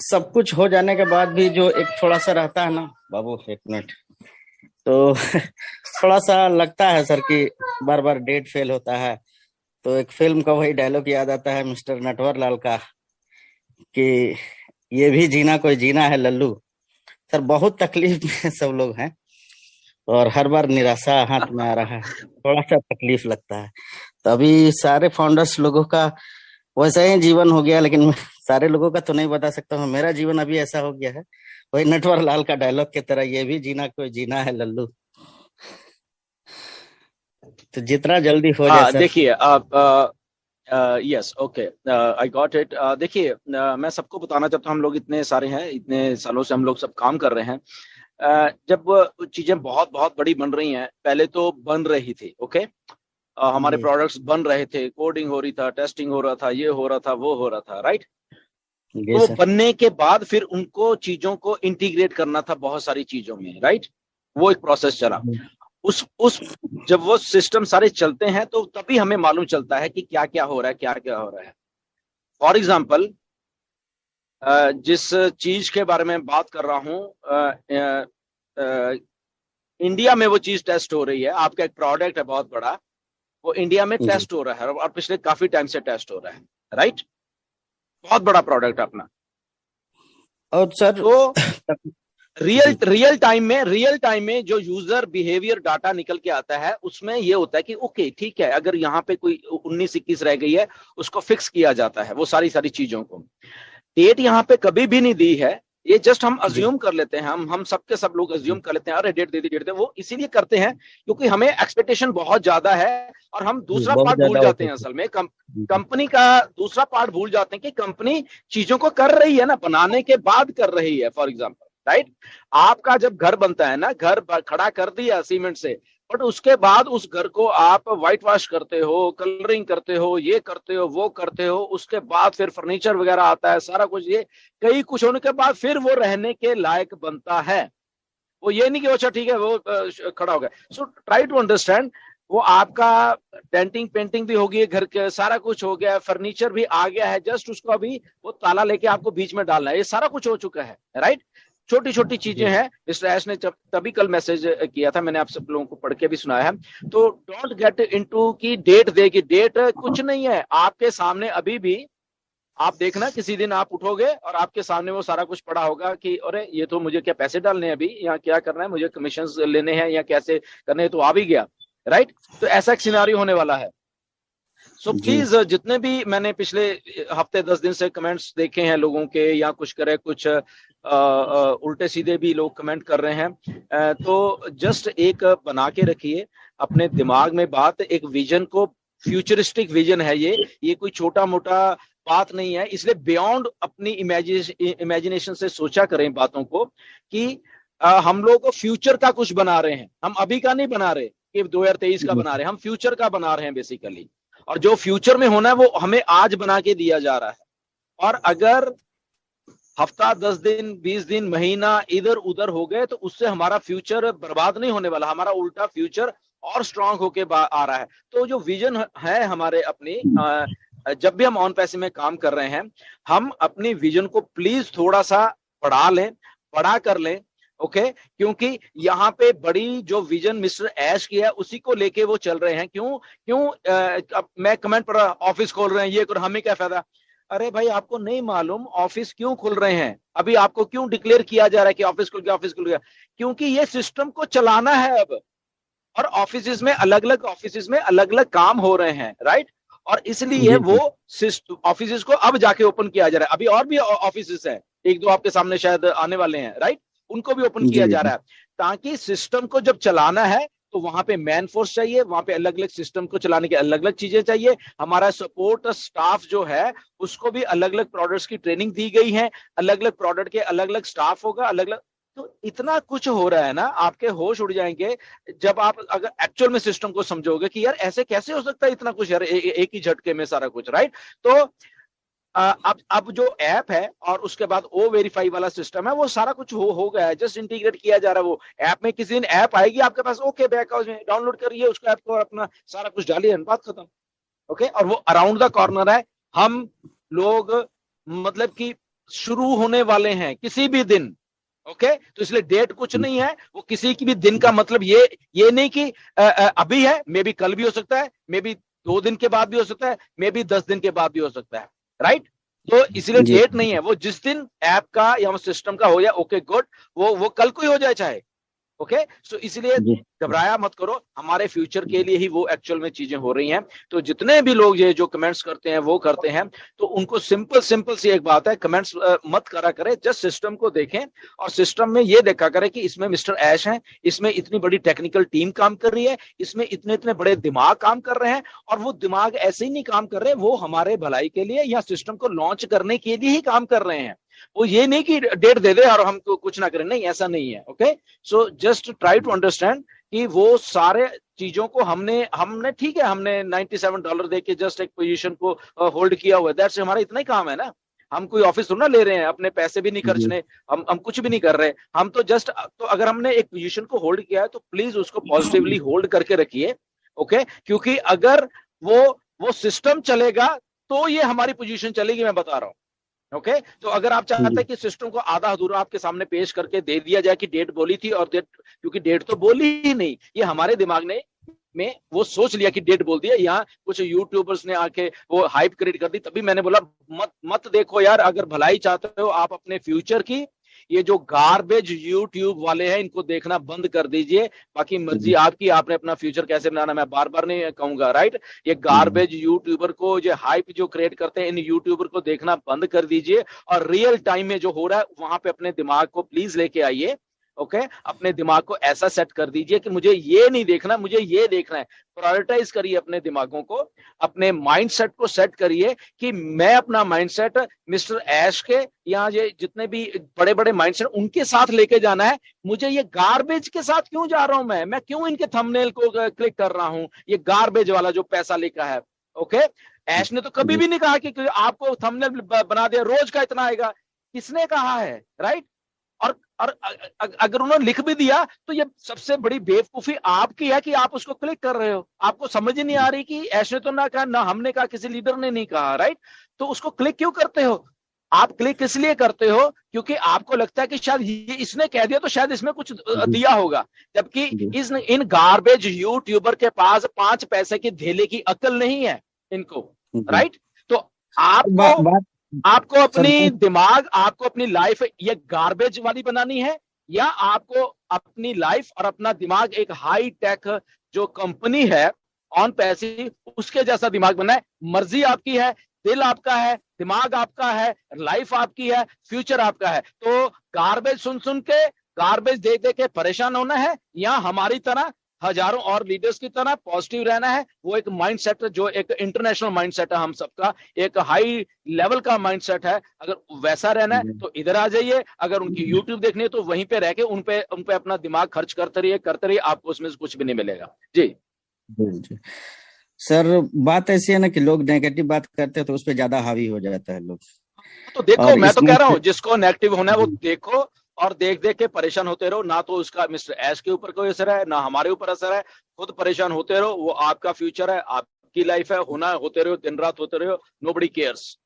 सब कुछ हो जाने के बाद भी जो एक थोड़ा सा रहता है ना बाबू, एक मिनट। तो थोड़ा सा लगता है सर कि बार बार डेट फेल होता है। तो एक फिल्म का वही डायलॉग याद आता है मिस्टर नटवरलाल का, कि ये भी जीना कोई जीना है लल्लू। सर बहुत तकलीफ में सब लोग हैं, और हर बार निराशा हाथ में आ रहा है, थोड़ा सा तकलीफ लगता है। तो अभी सारे फाउंडर्स लोगों का वैसा ही जीवन हो गया, लेकिन मैं सारे लोगों का तो नहीं बता सकता हूँ। मेरा जीवन अभी ऐसा हो गया है, वही नटवर लाल का डायलॉग की तरह, ये भी जीना कोई जीना है लल्लू। तो जितना जल्दी हो जाए हाँ सर। देखिए, आप yes, okay, I got it. देखिए, मैं सबको बताना चाहता हूँ, हम लोग इतने सारे हैं, इतने सालों से हम लोग सब काम कर रहे हैं। जब चीजें बहुत बहुत बड़ी बन रही हैं, पहले तो बन रही थी, ओके। हमारे जी प्रोडक्ट्स बन रहे थे, कोडिंग हो रही था, टेस्टिंग हो रहा था, ये हो रहा था, वो हो रहा था, राइट। जी तो सर। बनने के बाद फिर उनको चीजों को इंटीग्रेट करना था बहुत सारी चीजों में, राइट। वो एक प्रोसेस चला। जी उस जब वो सिस्टम सारे चलते हैं तो तभी हमें मालूम चलता है कि क्या क्या हो रहा है, क्या क्या हो रहा है। फॉर एग्जाम्पल, जिस चीज के बारे में बात कर रहा हूँ, इंडिया में वो चीज टेस्ट हो रही है। आपका एक प्रोडक्ट है बहुत बड़ा, वो इंडिया में जी। टेस्ट हो रहा है, और पिछले काफी टाइम से टेस्ट हो रहा है, राइट। बहुत बड़ा प्रोडक्ट अपना। और सर तो जी रियल टाइम में जो यूजर बिहेवियर डाटा निकल के आता है, उसमें ये होता है कि ओके ठीक है, अगर यहाँ पे कोई 19-21 रह गई है, उसको फिक्स किया जाता है, वो सारी सारी चीजों को। डेट यहाँ पे कभी भी नहीं दी है, ये जस्ट हम जी। अज्यूम कर लेते हैं, हम सबके सब लोग अज्यूम कर लेते हैं, अरे डेट दे दी, डेट दे। वो इसीलिए करते हैं क्योंकि हमें एक्सपेक्टेशन बहुत ज्यादा है, और हम जी दूसरा बहुत पार्ट भूल ज्यादा जाते होते हैं, थे। असल में जी कंपनी का दूसरा पार्ट भूल जाते हैं कि कंपनी चीजों को कर रही है ना, बनाने के बाद कर रही है। फॉर एग्जाम्पल, राइट, आपका जब घर बनता है ना, घर खड़ा कर दिया सीमेंट से, बट उसके बाद उस घर को आप व्हाइट वॉश करते हो, कलरिंग करते हो, ये करते हो, वो करते हो, उसके बाद फिर फर्नीचर वगैरह आता है, सारा कुछ, ये कई कुछ होने के बाद फिर वो रहने के लायक बनता है। वो ये नहीं कि अच्छा ठीक है वो खड़ा हो गया। सो ट्राई टू अंडरस्टैंड, वो आपका डेंटिंग पेंटिंग भी होगी, घर के सारा कुछ हो गया, फर्नीचर भी आ गया है, जस्ट उसको अभी वो ताला लेके आपको बीच में डालना है, ये सारा कुछ हो चुका है, राइट। छोटी छोटी चीजें जी हैं। मिस्टर ऐश ने तभी कल मैसेज किया था, मैंने आप सब लोगों को पढ़ के भी सुनाया है। तो डोंट गेट इनटू की डेट देगी, डेट कुछ नहीं है आपके सामने अभी भी। आप देखना किसी दिन आप उठोगे और आपके सामने वो सारा कुछ पड़ा होगा कि अरे ये तो मुझे क्या पैसे डालने हैं अभी, या क्या करना है, मुझे कमीशन लेने हैं या कैसे करने हैं, तो आ भी गया, राइट। तो ऐसा एक सिनारियो होने वाला है। सो जी प्लीज, जितने भी मैंने पिछले हफ्ते 10 दिन से कमेंट्स देखे हैं लोगों के, या कुछ करे कुछ उल्टे सीधे भी लोग कमेंट कर रहे हैं, तो जस्ट एक बना के रखिए अपने दिमाग में बात, एक विजन को। फ्यूचरिस्टिक विजन है ये कोई छोटा मोटा बात नहीं है, इसलिए बियॉन्ड अपनी इमेजिनेशन से सोचा करें बातों को, कि हम लोग फ्यूचर का कुछ बना रहे हैं, हम अभी का नहीं बना रहे कि 2023 का जी बना रहे हैं, हम फ्यूचर का बना रहे हैं बेसिकली। और जो फ्यूचर में होना है वो हमें आज बना के दिया जा रहा है। और अगर हफ्ता, 10 दिन, 20 दिन, महीना इधर उधर हो गए, तो उससे हमारा फ्यूचर बर्बाद नहीं होने वाला, हमारा उल्टा फ्यूचर और स्ट्रांग होके आ रहा है। तो जो विजन है हमारे अपनी, जब भी हम ऑन पैसे में काम कर रहे हैं, हम अपनी विजन को प्लीज थोड़ा सा बढ़ा लें, बड़ा कर लें, ओके। क्योंकि यहाँ पे बड़ी जो विजन मिस्टर ऐश की है, उसी को लेके वो चल रहे हैं। क्यों क्यों अब मैं कमेंट पढ़ रहा, ऑफिस खोल रहे हैं, ये कर, हमें क्या फायदा। अरे भाई, आपको नहीं मालूम ऑफिस क्यों खुल रहे हैं, अभी आपको क्यों डिक्लेयर किया जा रहा है कि ऑफिस खुल गया, ऑफिस खुल गया? क्योंकि ये सिस्टम को चलाना है अब। और ऑफिस में अलग अलग काम हो रहे हैं, राइट। और इसलिए जी वो जी ऑफिस को अब जाके ओपन किया जा रहा है। अभी और भी ऑफिस है, एक दो आपके सामने शायद आने वाले हैं, राइट। उनको भी ओपन जी किया जा जी रहा है, ताकि सिस्टम को जब चलाना है तो वहां पे मैन फोर्स चाहिए, वहां पे अलग अलग सिस्टम को चलाने की अलग अलग चीजें चाहिए। हमारा सपोर्ट स्टाफ जो है, उसको भी अलग अलग प्रोडक्ट्स की ट्रेनिंग दी गई है, अलग अलग प्रोडक्ट के अलग अलग स्टाफ होगा, अलग अलग। तो इतना कुछ हो रहा है ना, आपके होश उड़ जाएंगे जब आप अगर एक्चुअल में सिस्टम को समझोगे कि यार ऐसे कैसे हो सकता है इतना कुछ, यार एक ही झटके में सारा कुछ, राइट। तो अब जो ऐप है और उसके बाद ओ वेरीफाई वाला सिस्टम है, वो सारा कुछ हो गया है, जस्ट इंटीग्रेट किया जा रहा है। वो ऐप में किसी दिन ऐप आएगी आपके पास, ओके, बैक हाउस में डाउनलोड करिए उसको ऐप को और अपना सारा कुछ डालिए, बात खत्म, ओके। और वो अराउंड द कॉर्नर है। हम लोग मतलब कि शुरू होने वाले हैं किसी भी दिन। ओके, तो इसलिए डेट कुछ नहीं है, वो किसी की भी दिन का मतलब ये नहीं कि अभी है, मे बी कल भी हो सकता है, मे बी 2 दिन के बाद भी हो सकता है, मे बी 10 दिन के बाद भी हो सकता है, राइट। तो इसलिए जी डेट नहीं है, वो जिस दिन ऐप का या सिस्टम का हो जाए, ओके गुड, वो कल को ही हो जाए चाहे। ओके, सो इसलिए जी घबराया मत करो, हमारे फ्यूचर के लिए ही वो एक्चुअल में चीजें हो रही हैं। तो जितने भी लोग ये जो कमेंट्स करते हैं वो करते हैं, तो उनको सिंपल सिंपल सी एक बात है, कमेंट्स मत करा करें, जस्ट सिस्टम को देखें और सिस्टम में ये देखा करें कि इसमें मिस्टर ऐश हैं, इसमें इतनी बड़ी टेक्निकल टीम काम कर रही है, इसमें इतने इतने बड़े दिमाग काम कर रहे हैं, और वो दिमाग ऐसे ही नहीं काम कर रहे, वो हमारे भलाई के लिए या सिस्टम को लॉन्च करने के लिए ही काम कर रहे हैं। वो ये नहीं कि डेट दे दे और हम तो कुछ ना करें, नहीं, ऐसा नहीं है। Okay, so just try to understand कि वो सारे चीजों को हमने हमने ठीक है, हमने $97 दे के जस्ट एक पोजीशन को होल्ड किया हुआ है, दैट्स हमारा इतना ही काम है ना। हम कोई ऑफिस थोड़ा ना ले रहे हैं, अपने पैसे भी नहीं जी खर्चने, हम कुछ भी नहीं कर रहे, हम तो जस्ट, तो अगर हमने एक पोजीशन को होल्ड किया है तो प्लीज उसको पॉजिटिवली होल्ड करके रखिए। ओके, क्योंकि अगर वो सिस्टम चलेगा तो ये हमारी पोजीशन चलेगी, मैं बता रहा हूं। ओके, तो अगर आप चाहते जी हैं कि सिस्टम को आधा अधूरा आपके सामने पेश करके दे दिया जाए कि डेट बोली थी और डेट, क्योंकि डेट तो बोली ही नहीं, ये हमारे दिमाग ने में वो सोच लिया कि डेट बोल दिया, यहाँ कुछ यूट्यूबर्स ने आके वो हाइप क्रिएट कर दी, तभी मैंने बोला मत मत देखो यार, अगर भलाई चाहते हो आप अपने फ्यूचर की, ये जो गार्बेज यूट्यूब वाले हैं इनको देखना बंद कर दीजिए, बाकी मर्जी जी आपकी, आपने अपना फ्यूचर कैसे बनाना मैं बार बार नहीं कहूंगा, राइट। ये जी गार्बेज यूट्यूबर को, जो हाइप जो क्रिएट करते हैं, इन यूट्यूबर को देखना बंद कर दीजिए, और रियल टाइम में जो हो रहा है वहां पे अपने दिमाग को प्लीज लेके आइए। ओके, अपने दिमाग को ऐसा सेट कर दीजिए कि मुझे ये नहीं देखना, मुझे ये देखना है। प्रायोरिटाइज करिए अपने दिमागों को, अपने माइंडसेट को सेट करिए कि मैं अपना माइंडसेट मिस्टर ऐश के, यहाँ ये जितने भी बड़े बड़े माइंडसेट उनके साथ लेके जाना है। मुझे ये गार्बेज के साथ क्यों जा रहा हूं, मैं क्यों इनके थंबनेल को क्लिक कर रहा हूं, ये गार्बेज वाला जो पैसा लिखा है। ओके, ऐश ने तो कभी जी भी नहीं कहा कि आपको थंबनेल बना दिया रोज का इतना आएगा, किसने कहा है, राइट। और अगर उन्होंने लिख भी दिया तो ये सबसे बड़ी बेवकूफी आपकी है कि आप उसको क्लिक कर रहे हो, आपको समझ ही नहीं आ रही कि ऐसे तो ना कहा, ना हमने कहा, किसी लीडर ने नहीं कहा, राइट। तो उसको क्लिक क्यों करते हो? आप क्लिक इसलिए करते हो क्योंकि आपको लगता है कि शायद ये इसने कह दिया तो शायद इसमें कुछ जी दिया होगा, जबकि जी इन गार्बेज यूट्यूबर के पास 5 पैसे की धेले की अकल नहीं है इनको, जी राइट। तो बात आपको बात आपको सर अपनी दिमाग, आपको अपनी लाइफ ये गार्बेज वाली बनानी है, या आपको अपनी लाइफ और अपना दिमाग एक हाई टेक जो कंपनी है ऑन पैसे उसके जैसा दिमाग बनना है। मर्जी आपकी है, दिल आपका है, दिमाग आपका है, लाइफ आपकी है, फ्यूचर आपका है। तो गार्बेज सुन सुन के, गार्बेज देख देख के परेशान होना है, या हमारी तरह हजारों और लीडर्स की तरह पॉजिटिव रहना है। वो एक माइंडसेट जो एक इंटरनेशनल माइंडसेट है, हम सबका एक हाई लेवल का माइंडसेट है, अगर वैसा रहना है तो इधर आ जाइए। अगर उनकी यूट्यूब देखनी है तो वहीं पे रह के उन पे अपना दिमाग खर्च करते रहिए, आपको उसमें से कुछ भी नहीं मिलेगा। जी जी सर, बात ऐसी है ना कि लोग नेगेटिव बात करते हैं तो उस पर ज्यादा हावी हो जाता है लोग। तो देखो, और मैं तो इसमें कह रहा हूं जिसको नेगेटिव होना है वो देखो, और देख देख के परेशान होते रहो, ना तो उसका मिस्टर एस के ऊपर कोई असर है, ना हमारे ऊपर असर है, खुद परेशान होते रहो। वो आपका फ्यूचर है, आपकी लाइफ है, होना होते रहो, दिन रात होते रहो, नोबडी केयर्स।